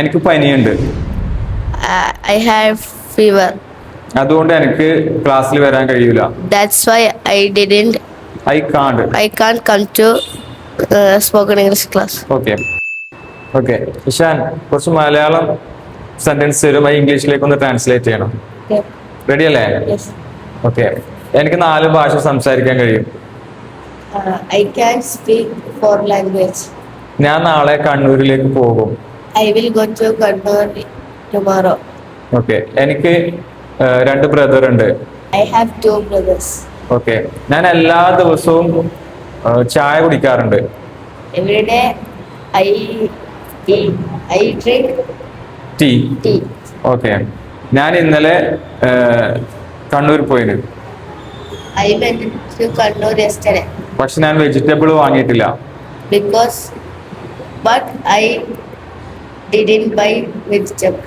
എനിക്ക് പനിയുണ്ട്. I have fever. അതുകൊണ്ട് എനിക്ക് ക്ലാസ്സിൽ വരാൻ കഴിയൂല. That's why I can't. I can't come to spoken English class. Okay okay. Ishan കുറച്ച് മലയാളം സെന്റൻസ് തരും, അത് ഇംഗ്ലീഷിലേക്ക് ഒന്ന് ട്രാൻസ്ലേറ്റ് ചെയ്യണം. Okay. റെഡി അല്ലേ? Yes. ഓക്കെ. എനിക്ക് 4 ഭാഷ സംസാരിക്കാൻ കഴിയും. I can speak 4 languages. ഞാൻ നാളെ കണ്ണൂരിലേക്ക് പോകും. I will go to Kannur tomorrow. Okay. എനിക്ക് 2 ബ്രദർ ഉണ്ട്. I have 2 brothers. ഓക്കെ. ഞാൻ എല്ലാ ദിവസവും ചായ കുടിക്കാറുണ്ട്. Every day I drink tea. tea. Okay. ഞാൻ ഇന്നലെ കണ്ണൂർ പോയിരുന്നു. I went to Kannur yesterday പക്ഷെ ഞാൻ വെജിറ്റബിൾ വാങ്ങിയിട്ടില്ല. but I didn't buy vegetable.